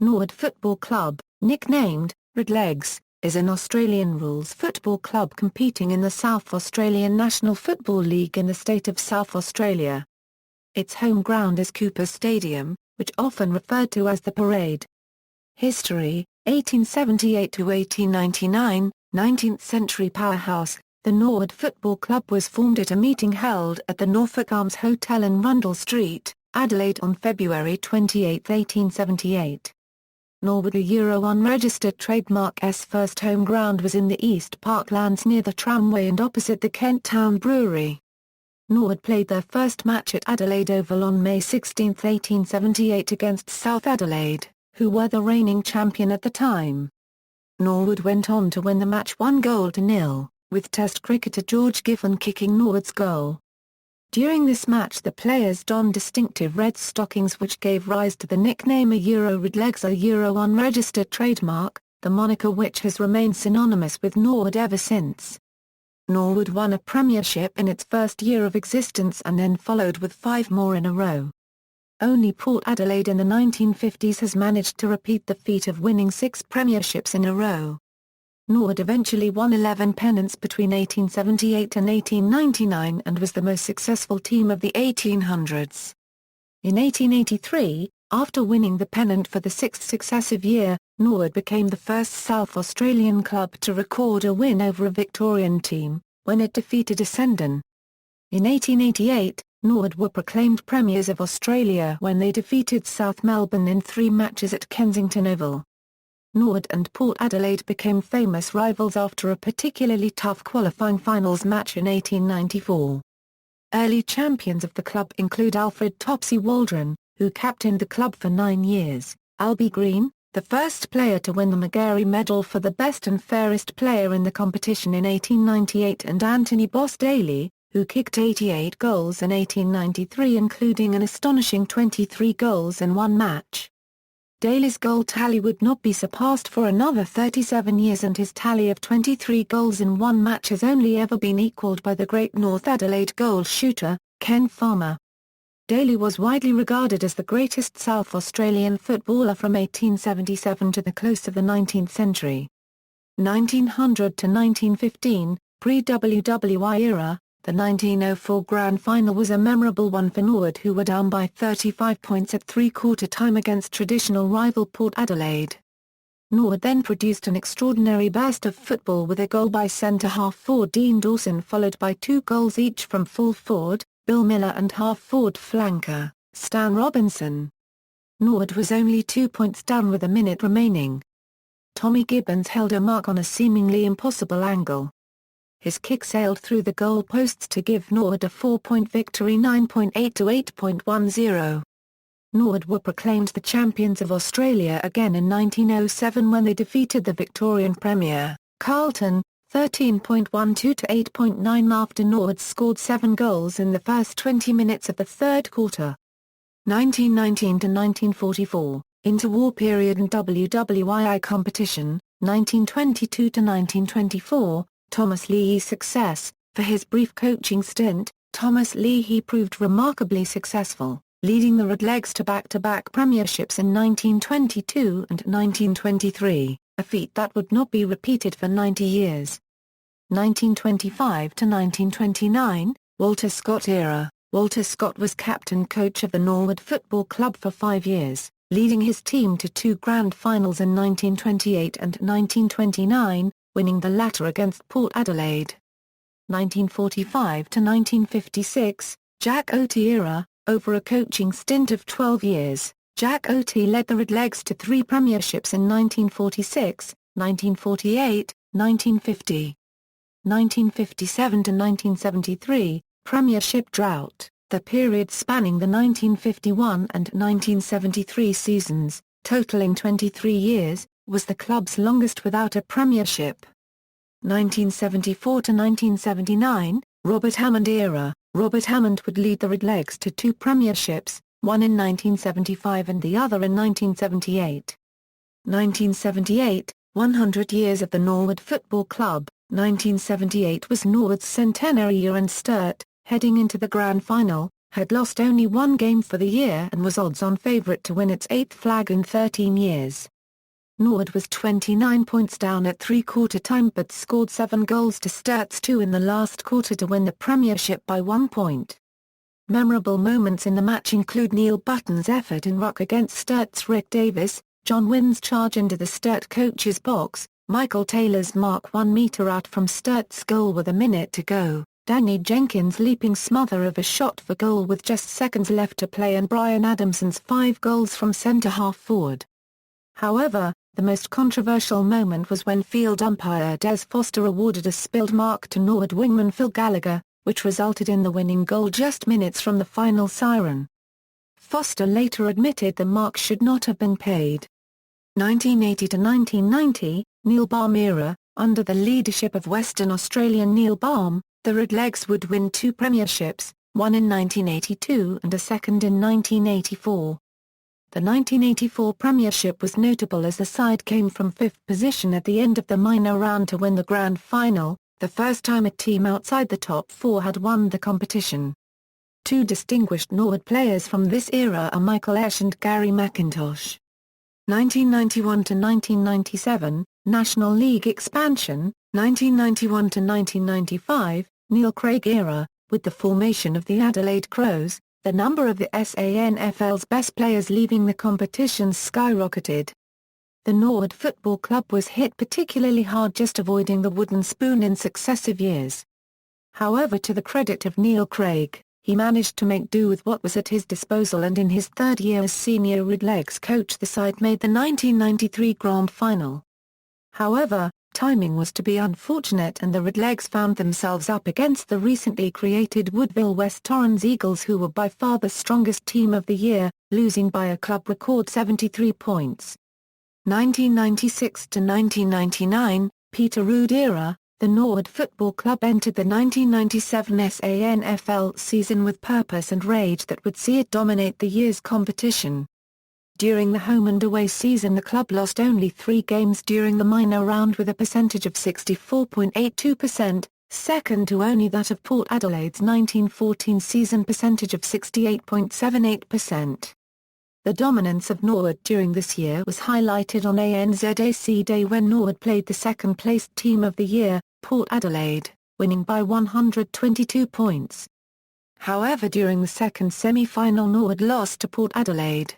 Norwood Football Club, nicknamed Redlegs, is an Australian rules football club competing in the South Australian National Football League in the state of South Australia. Its home ground is Cooper's Stadium, which often referred to as the Parade. History: 1878 to 1899, 19th century powerhouse. The Norwood Football Club was formed at a meeting held at the Norfolk Arms Hotel in Rundle Street, Adelaide on February 28, 1878. Norwood, a unregistered trademark's first home ground was in the East Parklands near the tramway and opposite the Kent Town Brewery. Norwood played their first match at Adelaide Oval on May 16, 1878 against South Adelaide, who were the reigning champion at the time. Norwood went on to win the match 1-0, with Test cricketer George Giffen kicking Norwood's goal. During this match the players donned distinctive red stockings which gave rise to the nickname Redlegs, a unregistered trademark, the moniker which has remained synonymous with Norwood ever since. Norwood won a premiership in its first year of existence and then followed with 5 more in a row. Only Port Adelaide in the 1950s has managed to repeat the feat of winning 6 premierships in a row. Norwood eventually won 11 pennants between 1878 and 1899 and was the most successful team of the 1800s. In 1883, after winning the pennant for the 6th successive year, Norwood became the first South Australian club to record a win over a Victorian team, when it defeated Essendon. In 1888, Norwood were proclaimed Premiers of Australia when they defeated South Melbourne in 3 matches at Kensington Oval. Norwood and Port Adelaide became famous rivals after a particularly tough qualifying finals match in 1894. Early champions of the club include Alfred Topsy Waldron, who captained the club for 9 years, Albie Green, the first player to win the Magarey Medal for the best and fairest player in the competition in 1898, and Anthony Boss Daly, who kicked 88 goals in 1893 including an astonishing 23 goals in one match. Daly's goal tally would not be surpassed for another 37 years and his tally of 23 goals in one match has only ever been equalled by the great North Adelaide goal shooter, Ken Farmer. Daly was widely regarded as the greatest South Australian footballer from 1877 to the close of the 19th century. 1900 to 1915, pre-WWI era, the 1904 Grand Final was a memorable one for Norwood, who were down by 35 points at three-quarter time against traditional rival Port Adelaide. Norwood then produced an extraordinary burst of football with a goal by centre-half forward Dean Dawson followed by 2 goals each from full forward, Bill Miller, and half-forward flanker, Stan Robinson. Norwood was only 2 points down with a minute remaining. Tommy Gibbons held a mark on a seemingly impossible angle. His kick sailed through the goal posts to give Norwood a 4-point victory 9.8 to 8.10. Norwood were proclaimed the champions of Australia again in 1907 when they defeated the Victorian Premier, Carlton, 13.12 to 8.9 after Norwood scored 7 goals in the first 20 minutes of the third quarter. 1919 to 1944, interwar period and WWII competition, 1922 to 1924, Thomas Leahy's success. For his brief coaching stint, Thomas Leahy proved remarkably successful, leading the Redlegs to back-to-back premierships in 1922 and 1923, a feat that would not be repeated for 90 years. 1925 to 1929, Walter Scott era. Walter Scott was captain-coach of the Norwood Football Club for 5 years, leading his team to 2 grand finals in 1928 and 1929, winning the latter against Port Adelaide. 1945 to 1956, Jack Oatey era. Over a coaching stint of 12 years, Jack Oatey led the Redlegs to 3 premierships in 1946, 1948, 1950. 1957 to 1973, Premiership drought. The period spanning the 1951 and 1973 seasons, totaling 23 years, was the club's longest without a premiership. 1974 to 1979, Robert Hammond era. Robert Hammond would lead the Redlegs to 2 premierships, one in 1975 and the other in 1978. 1978, 100 years of the Norwood Football Club. 1978 was Norwood's centenary year and Sturt, heading into the grand final, had lost only one game for the year and was odds-on favourite to win its 8th flag in 13 years. Norwood was 29 points down at three-quarter time but scored 7 goals to Sturt's 2 in the last quarter to win the Premiership by 1 point. Memorable moments in the match include Neil Button's effort in ruck against Sturt's Rick Davis, John Wynn's charge into the Sturt coach's box, Michael Taylor's mark 1 metre out from Sturt's goal with a minute to go, Danny Jenkins' leaping smother of a shot for goal with just seconds left to play and Brian Adamson's 5 goals from centre-half forward. However, the most controversial moment was when field umpire Des Foster awarded a spilled mark to Norwood wingman Phil Gallagher, which resulted in the winning goal just minutes from the final siren. Foster later admitted the mark should not have been paid. 1980 to 1990, Neil Balme era, under the leadership of Western Australian Neil Balme, the Redlegs would win 2 premierships, one in 1982 and a second in 1984. The 1984 premiership was notable as the side came from 5th position at the end of the minor round to win the grand final, the first time a team outside the top 4 had won the competition. 2 distinguished Norwood players from this era are Michael Esch and Gary McIntosh. 1991 to 1997, National League expansion, 1991 to 1995, Neil Craig era, with the formation of the Adelaide Crows, the number of the SANFL's best players leaving the competition skyrocketed. The Norwood Football Club was hit particularly hard just avoiding the wooden spoon in successive years. However, to the credit of Neil Craig, he managed to make do with what was at his disposal and in his 3rd year as senior Redlegs coach the side made the 1993 Grand Final. However, timing was to be unfortunate and the Redlegs found themselves up against the recently created Woodville West Torrens Eagles who were by far the strongest team of the year, losing by a club record 73 points. 1996 to 1999, Peter Rood era, the Norwood Football Club entered the 1997 SANFL season with purpose and rage that would see it dominate the year's competition. During the home and away season the club lost only 3 games during the minor round with a percentage of 64.82%, second to only that of Port Adelaide's 1914 season percentage of 68.78%. The dominance of Norwood during this year was highlighted on ANZAC Day when Norwood played the second-placed team of the year, Port Adelaide, winning by 122 points. However, during the second semi-final Norwood lost to Port Adelaide.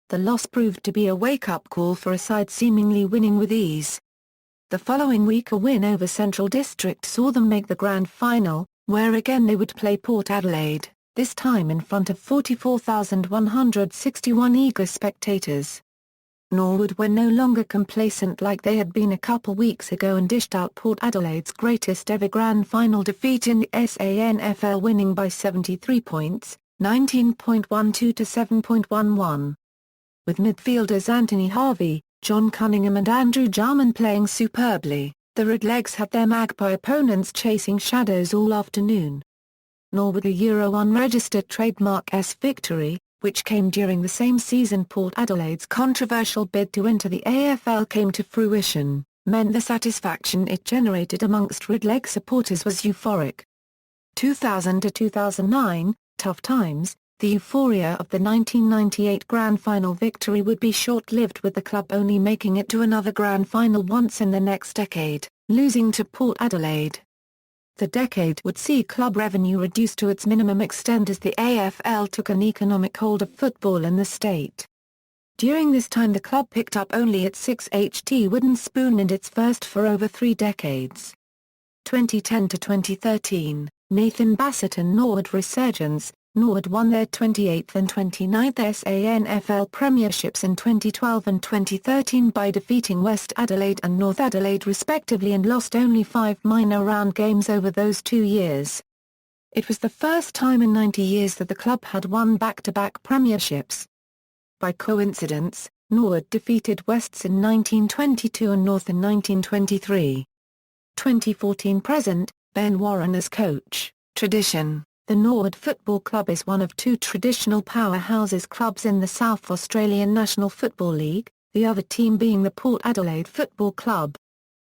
The loss proved to be a wake-up call for a side seemingly winning with ease. The following week a win over Central District saw them make the grand final, where again they would play Port Adelaide, this time in front of 44,161 eager spectators. Norwood were no longer complacent like they had been a couple weeks ago and dished out Port Adelaide's greatest ever grand final defeat in the SANFL, winning by 73 points, 19.12 to 7.11. With midfielders Anthony Harvey, John Cunningham and Andrew Jarman playing superbly, the Redlegs had their Magpie opponents chasing shadows all afternoon. Norwood a Euro unregistered trademark S victory, which came during the same season Port Adelaide's controversial bid to enter the AFL came to fruition, meant the satisfaction it generated amongst Redleg supporters was euphoric. 2000 to 2009, tough times. The euphoria of the 1998 Grand Final victory would be short-lived, with the club only making it to another Grand Final once in the next decade, losing to Port Adelaide. The decade would see club revenue reduced to its minimum extent as the AFL took an economic hold of football in the state. During this time the club picked up only its 6th HT wooden spoon and its first for over 3 decades. 2010 to 2013, Nathan Bassett and Norwood resurgence. Norwood won their 28th and 29th SANFL premierships in 2012 and 2013 by defeating West Adelaide and North Adelaide respectively and lost only 5 minor round games over those 2 years. It was the first time in 90 years that the club had won back-to-back premierships. By coincidence, Norwood defeated Wests in 1922 and North in 1923. 2014-present, Ben Warren as coach. Tradition. The Norwood Football Club is one of 2 traditional powerhouses clubs in the South Australian National Football League, the other team being the Port Adelaide Football Club.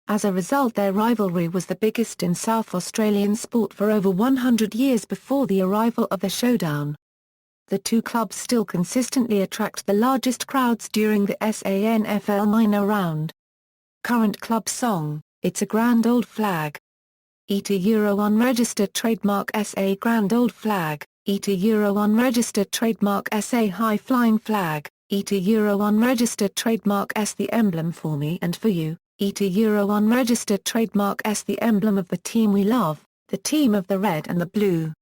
As a result, their rivalry was the biggest in South Australian sport for over 100 years before the arrival of the Showdown. The two clubs still consistently attract the largest crowds during the SANFL minor round. Current club song, It's a Grand Old Flag. ETA unregistered trademark SA Grand Old Flag, ETA unregistered trademark SA High Flying Flag, ETA unregistered trademark S the emblem for me and for you, ETA unregistered trademark S the emblem of the team we love, the team of the red and the blue.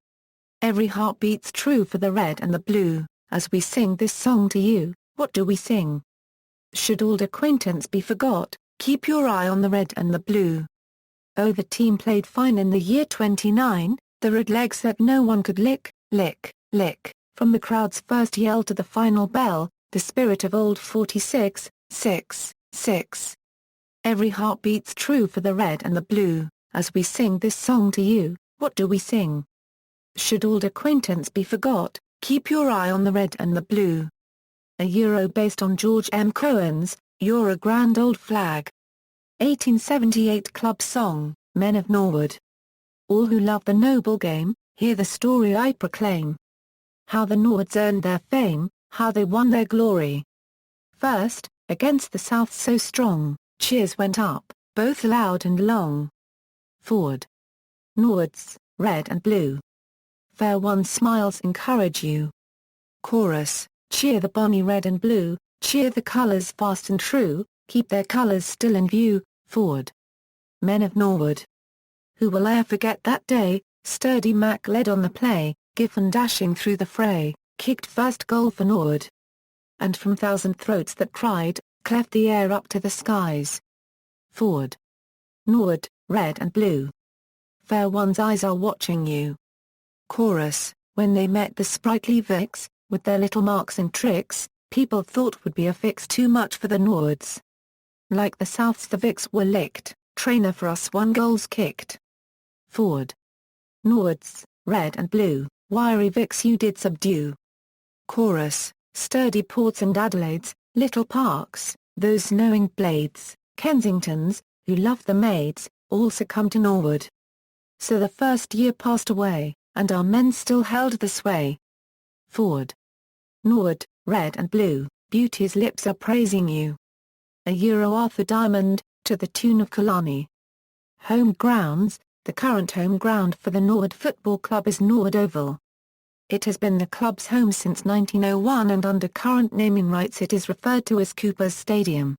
Every heart beats true for the red and the blue. As we sing this song to you, what do we sing? Should old acquaintance be forgot, keep your eye on the red and the blue. Oh, the team played fine in the year 29, the Redlegs that no one could lick, lick, lick. From the crowd's first yell to the final bell, the spirit of old 46, 6, 6. Every heart beats true for the red and the blue. As we sing this song to you, what do we sing? Should old acquaintance be forgot, keep your eye on the red and the blue. A Euro based on George M. Cohen's, You're a Grand Old Flag. 1878 club song, Men of Norwood. All who love the noble game, hear the story I proclaim. How the Norwoods earned their fame, how they won their glory. First, against the South so strong, cheers went up, both loud and long. Forward. Norwoods, red and blue. Fair one smiles encourage you. Chorus, cheer the bonny red and blue, cheer the colours fast and true, keep their colours still in view, forward. Men of Norwood. Who will e'er forget that day, sturdy Mac led on the play, Giffen dashing through the fray, kicked first goal for Norwood. And from thousand throats that cried, cleft the air up to the skies. Forward. Norwood, red and blue. Fair one's eyes are watching you. Chorus, when they met the sprightly Vics, with their little marks and tricks, people thought would be a fix too much for the Norwoods. Like the Souths the Vics were licked, trainer for us 1 goals kicked. Forward. Norwoods, red and blue, wiry Vics you did subdue. Chorus, sturdy Ports and Adelaides, little Parks, those knowing blades, Kensingtons, who loved the maids, all succumbed to Norwood. So the first year passed away, and our men still held the sway. Forward. Norwood, red and blue, beauty's lips are praising you. A Euro Arthur Diamond, to the tune of Killarney. Home grounds, the current home ground for the Norwood Football Club is Norwood Oval. It has been the club's home since 1901 and under current naming rights it is referred to as Cooper's Stadium.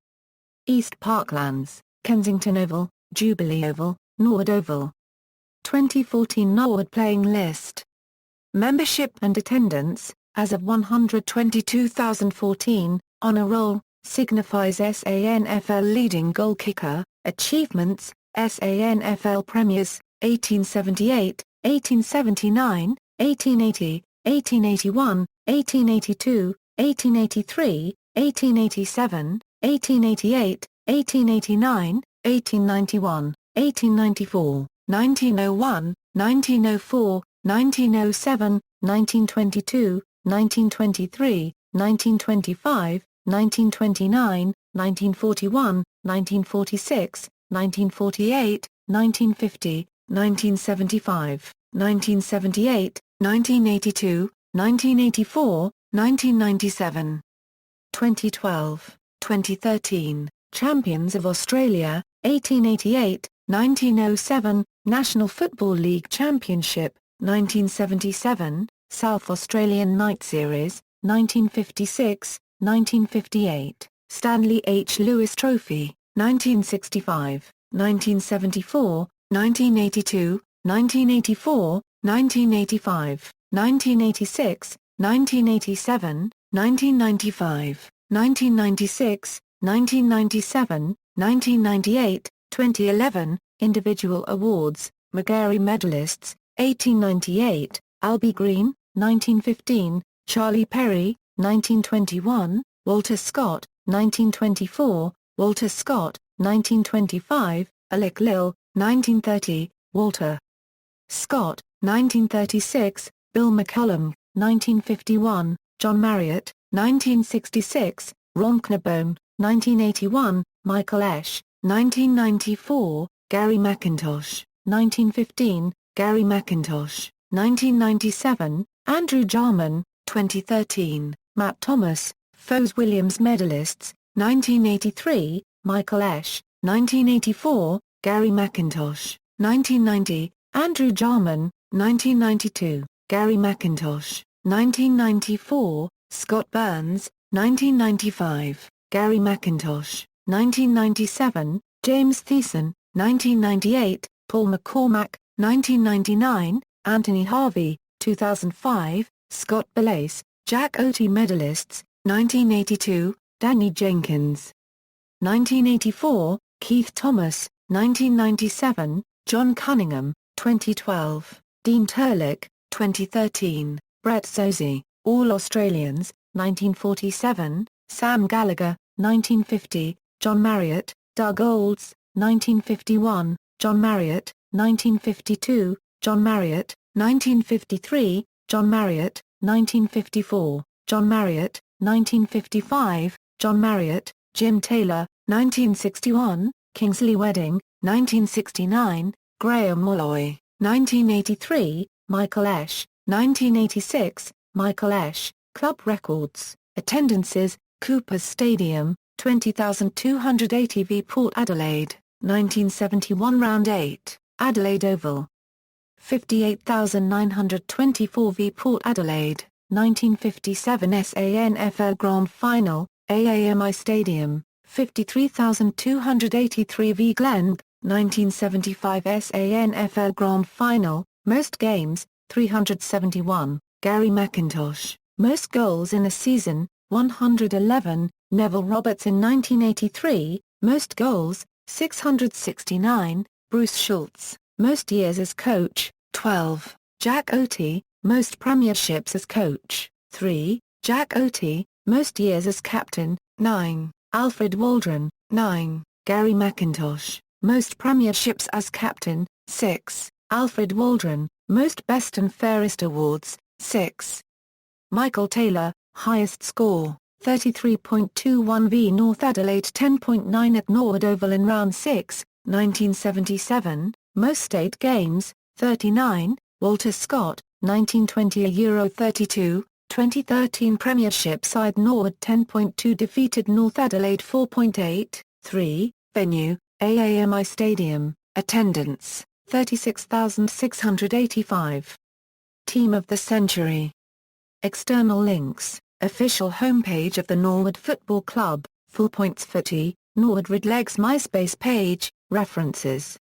East Parklands, Kensington Oval, Jubilee Oval, Norwood Oval. 2014 Norwood playing list. Membership and attendance, as of 122,014, Honour Roll, signifies SANFL leading goal kicker, achievements, SANFL premiers, 1878, 1879, 1880, 1881, 1882, 1883, 1887, 1888, 1889, 1891, 1894. 1901, 1904, 1907, 1922, 1923, 1925, 1929, 1941, 1946, 1948, 1950, 1975, 1978, 1982, 1984, 1997. 2012, 2013, Champions of Australia, 1888, 1907, National Football League Championship, 1977, South Australian Night Series, 1956, 1958, Stanley H. Lewis Trophy, 1965, 1974, 1982, 1984, 1985, 1986, 1987, 1995, 1996, 1997, 1998, 2011, Individual Awards, Magarey Medalists, 1898, Albie Green, 1915, Charlie Perry, 1921, Walter Scott, 1924, Walter Scott, 1925, Alec Lill, 1930, Walter Scott, 1936, Bill McCullum, 1951, John Marriott, 1966, Ron Knabone, 1981, Michael Esch, 1994, Gary McIntosh, 1915, Gary McIntosh, 1997, Andrew Jarman, 2013, Matt Thomas, Foes Williams medalists, 1983, Michael Esch, 1984, Gary McIntosh, 1990, Andrew Jarman, 1992, Gary McIntosh, 1994, Scott Burns, 1995, Gary McIntosh, 1997, James Thiessen, 1998, Paul McCormack, 1999, Anthony Harvey, 2005, Scott Belace, Jack Oatey medalists, 1982, Danny Jenkins. 1984, Keith Thomas, 1997, John Cunningham, 2012, Dean Turlick, 2013, Brett Sozzi, All Australians, 1947, Sam Gallagher, 1950, John Marriott, Doug Olds, 1951, John Marriott, 1952, John Marriott, 1953, John Marriott, 1954, John Marriott, 1955, John Marriott, Jim Taylor, 1961, Kingsley Wedding, 1969, Graham Molloy, 1983, Michael Esch, 1986, Michael Esch, Club Records, Attendances, Coopers Stadium, 20,280 v Port Adelaide, 1971 Round 8, Adelaide Oval. 58,924 v Port Adelaide, 1957 SANFL Grand Final, AAMI Stadium, 53,283 v Glenn, 1975 SANFL Grand Final, most games, 371, Gary McIntosh, most goals in a season, 111, Neville Roberts in 1983, most goals, 669, Bruce Schultz, most years as coach, 12, Jack Oatey, most premierships as coach, 3, Jack Oatey, most years as captain, 9, Alfred Waldron, 9, Gary McIntosh, most premierships as captain, 6, Alfred Waldron, most best and fairest awards, 6. Michael Taylor, highest score, 33.21 v North Adelaide 10.9 at Norwood Oval in Round 6, 1977, most state games, 39, Walter Scott, 1920 a Euro 32, 2013 Premiership side Norwood 10.2 defeated North Adelaide 4.8, 3, venue, AAMI Stadium, attendance, 36,685. Team of the Century. External links, official homepage of the Norwood Football Club, Full Points Footy, Norwood Redlegs MySpace page, references.